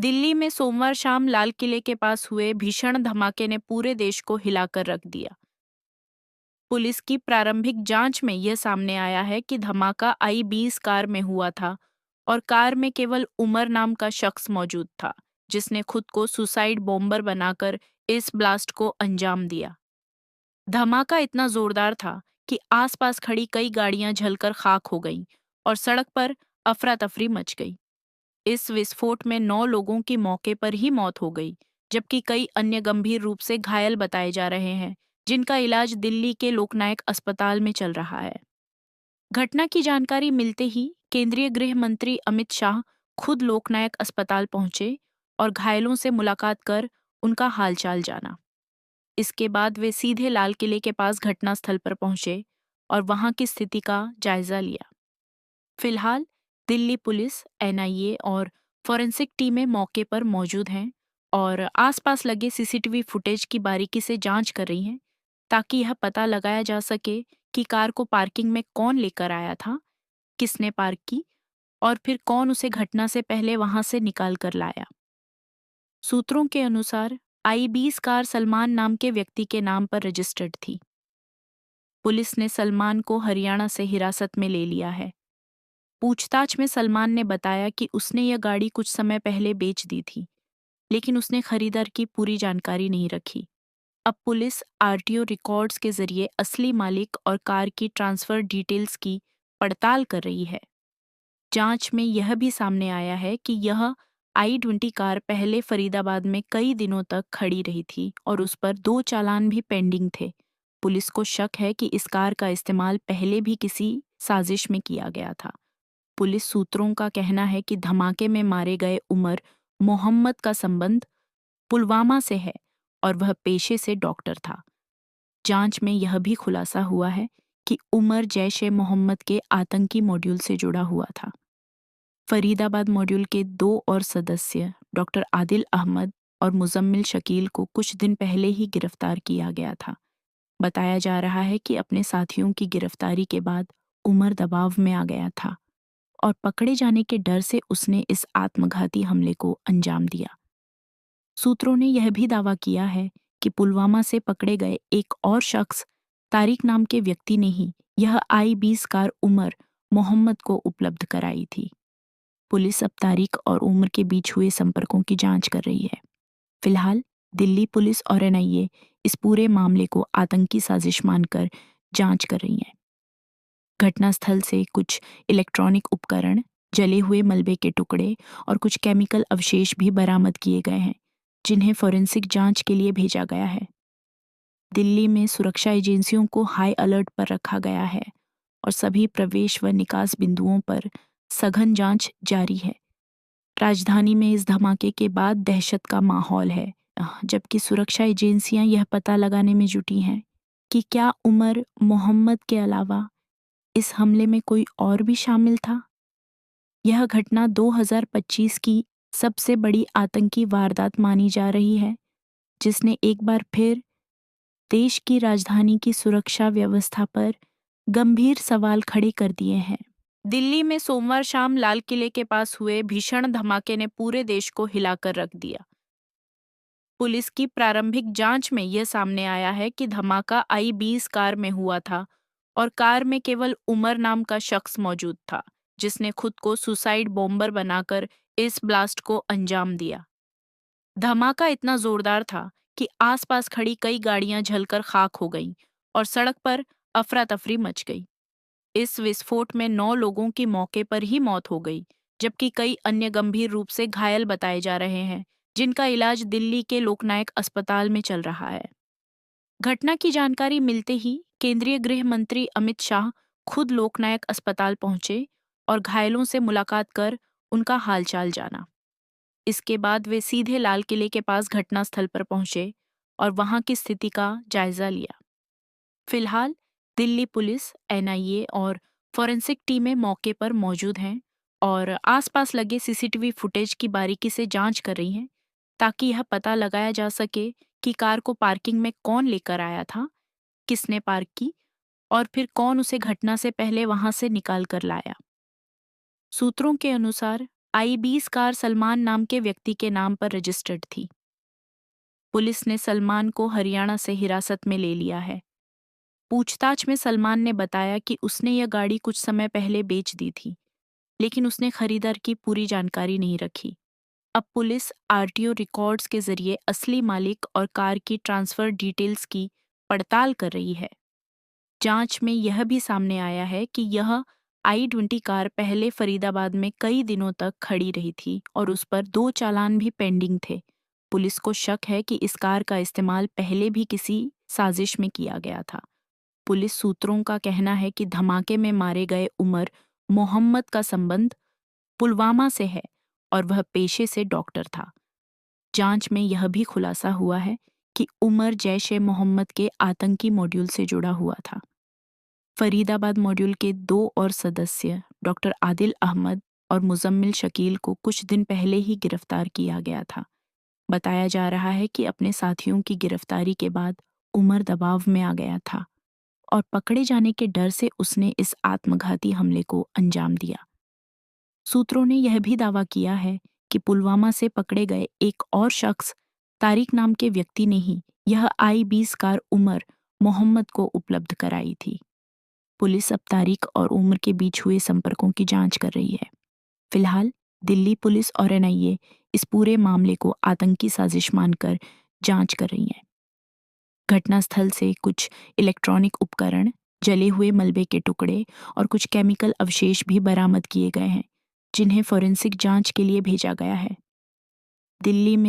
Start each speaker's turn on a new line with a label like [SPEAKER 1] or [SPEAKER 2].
[SPEAKER 1] दिल्ली में सोमवार शाम लाल किले के पास हुए भीषण धमाके ने पूरे देश को हिलाकर रख दिया। पुलिस की प्रारंभिक जांच में यह सामने आया है कि धमाका आई-20 कार में हुआ था और कार में केवल उमर नाम का शख्स मौजूद था, जिसने खुद को सुसाइड बॉम्बर बनाकर इस ब्लास्ट को अंजाम दिया। धमाका इतना जोरदार था कि आसपास खड़ी कई गाड़ियां जलकर खाक हो गईं और सड़क पर अफरा तफरी मच गई। इस विस्फोट में 9 लोगों की मौके पर ही मौत हो गई, जबकि कई अन्य गंभीर रूप से घायल बताए जा रहे हैं, जिनका इलाज दिल्ली के लोकनायक अस्पताल में चल रहा है। घटना की जानकारी मिलते ही केंद्रीय गृह मंत्री अमित शाह खुद लोकनायक अस्पताल पहुंचे और घायलों से मुलाकात कर उनका हालचाल जाना। इसके बाद वे सीधे लाल किले के पास घटनास्थल पर पहुंचे और वहां की स्थिति का जायजा लिया। फिलहाल दिल्ली पुलिस, एनआईए और फॉरेंसिक टीमें मौके पर मौजूद हैं और आसपास लगे सीसीटीवी फुटेज की बारीकी से जांच कर रही हैं, ताकि यह पता लगाया जा सके कि कार को पार्किंग में कौन लेकर आया था, किसने पार्क की और फिर कौन उसे घटना से पहले वहां से निकाल कर लाया। सूत्रों के अनुसार आई-20 कार सलमान नाम के व्यक्ति के नाम पर रजिस्टर्ड थी। पुलिस ने सलमान को हरियाणा से हिरासत में ले लिया है। पूछताछ में सलमान ने बताया कि उसने यह गाड़ी कुछ समय पहले बेच दी थी, लेकिन उसने खरीदार की पूरी जानकारी नहीं रखी। अब पुलिस आरटीओ रिकॉर्ड्स के जरिए असली मालिक और कार की ट्रांसफर डिटेल्स की पड़ताल कर रही है। जांच में यह भी सामने आया है कि यह आई-20 कार पहले फरीदाबाद में कई दिनों तक खड़ी रही थी और उस पर 2 चालान भी पेंडिंग थे। पुलिस को शक है कि इस कार का इस्तेमाल पहले भी किसी साजिश में किया गया था। पुलिस सूत्रों का कहना है कि धमाके में मारे गए उमर मोहम्मद का संबंध पुलवामा से है और वह पेशे से डॉक्टर था। जांच में यह भी खुलासा हुआ है कि उमर जैश-ए-मोहम्मद के आतंकी मॉड्यूल से जुड़ा हुआ था। फरीदाबाद मॉड्यूल के 2 और सदस्य डॉक्टर आदिल अहमद और मुजम्मिल शकील को कुछ दिन पहले ही गिरफ्तार किया गया था। बताया जा रहा है कि अपने साथियों की गिरफ्तारी के बाद उमर दबाव में आ गया था और पकड़े जाने के डर से उसने इस आत्मघाती हमले को अंजाम दिया। सूत्रों ने यह भी दावा किया है कि पुलवामा से पकड़े गए एक और शख्स तारिक नाम के व्यक्ति ने ही यह आई-20 कार उमर मोहम्मद को उपलब्ध कराई थी। पुलिस अब तारिक और उमर के बीच हुए संपर्कों की जांच कर रही है। फिलहाल दिल्ली पुलिस और एनआईए इस पूरे मामले को आतंकी साजिश मानकर जांच कर रही है। घटनास्थल से कुछ इलेक्ट्रॉनिक उपकरण, जले हुए मलबे के टुकड़े और कुछ केमिकल अवशेष भी बरामद किए गए हैं, जिन्हें फोरेंसिक जांच के लिए भेजा गया है। दिल्ली में सुरक्षा एजेंसियों को हाई अलर्ट पर रखा गया है और सभी प्रवेश व निकास बिंदुओं पर सघन जांच जारी है। राजधानी में इस धमाके के बाद दहशत का माहौल है, जबकि सुरक्षा एजेंसियां यह पता लगाने में जुटी हैं कि क्या उमर मोहम्मद के अलावा इस हमले में कोई और भी शामिल था। यह घटना 2025 की सबसे बड़ी आतंकी वारदात मानी जा रही है, जिसने एक बार फिर देश की राजधानी की सुरक्षा व्यवस्था पर गंभीर सवाल खड़े कर दिए हैं। दिल्ली में सोमवार शाम लाल किले के पास हुए भीषण धमाके ने पूरे देश को हिलाकर रख दिया। पुलिस की प्रारंभिक जांच में यह सामने आया है कि धमाका आई-20 कार में हुआ था और कार में केवल उमर नाम का शख्स मौजूद था, जिसने खुद को सुसाइड बॉम्बर बनाकर इस ब्लास्ट को अंजाम दिया। धमाका इतना जोरदार था कि आसपास खड़ी कई गाड़ियां जलकर खाक हो गईं और सड़क पर अफरा तफरी मच गई। इस विस्फोट में 9 लोगों की मौके पर ही मौत हो गई, जबकि कई अन्य गंभीर रूप से घायल बताए जा रहे हैं, जिनका इलाज दिल्ली के लोकनायक अस्पताल में चल रहा है। घटना की जानकारी मिलते ही केंद्रीय गृह मंत्री अमित शाह खुद लोकनायक अस्पताल पहुंचे और घायलों से मुलाकात कर उनका हालचाल जाना। इसके बाद वे सीधे लाल किले के पास घटनास्थल पर पहुंचे और वहां की स्थिति का जायजा लिया। फिलहाल दिल्ली पुलिस, एनआईए और फॉरेंसिक टीमें मौके पर मौजूद हैं और आसपास लगे सीसीटीवी फुटेज की बारीकी से जांच कर रही हैं, ताकि यह पता लगाया जा सके कि कार को पार्किंग में कौन लेकर आया था, किसने पार्क की और फिर कौन उसे घटना से पहले वहां से निकाल कर लाया। सूत्रों के अनुसार आई-20 कार सलमान नाम के व्यक्ति के नाम पर रजिस्टर्ड थी। पुलिस ने सलमान को हरियाणा से हिरासत में ले लिया है। पूछताछ में सलमान ने बताया कि उसने यह गाड़ी कुछ समय पहले बेच दी थी, लेकिन उसने खरीदार की पूरी जानकारी नहीं रखी। अब पुलिस आरटीओ रिकॉर्ड्स के जरिए असली मालिक और कार की ट्रांसफर डिटेल्स की पड़ताल कर रही है। जांच में यह भी सामने आया है कि यह i20 कार पहले फरीदाबाद में कई दिनों तक खड़ी रही थी और उस पर 2 चालान भी पेंडिंग थे। पुलिस को शक है कि इस कार का इस्तेमाल पहले भी किसी साजिश में किया गया था। पुलिस सूत्रों का कहना है कि धमाके में मारे गए उमर मोहम्मद का संबंध पुलवामा से है और वह पेशे से डॉक्टर था। जांच में यह भी खुलासा हुआ है कि उमर जैश-ए-मोहम्मद के आतंकी मॉड्यूल से जुड़ा हुआ था। फरीदाबाद मॉड्यूल के 2 और सदस्य डॉक्टर आदिल अहमद और मुजम्मिल शकील को कुछ दिन पहले ही गिरफ्तार किया गया था। बताया जा रहा है कि अपने साथियों की गिरफ्तारी के बाद उमर दबाव में आ गया था और पकड़े जाने के डर से उसने इस आत्मघाती हमले को अंजाम दिया। सूत्रों ने यह भी दावा किया है कि पुलवामा से पकड़े गए एक और शख्स तारिक नाम के व्यक्ति ने ही यह i-20 कार उमर मोहम्मद को उपलब्ध कराई थी। पुलिस अब तारिक और उमर के बीच हुए संपर्कों की जांच कर रही है। फिलहाल दिल्ली पुलिस और एनआईए इस पूरे मामले को आतंकी साजिश मानकर जांच कर रही है। घटनास्थल से कुछ इलेक्ट्रॉनिक उपकरण, जले हुए मलबे के टुकड़े और कुछ केमिकल अवशेष भी बरामद किए गए हैं, जिन्हें फोरेंसिक जांच के लिए भेजा गया है। दिल्ली में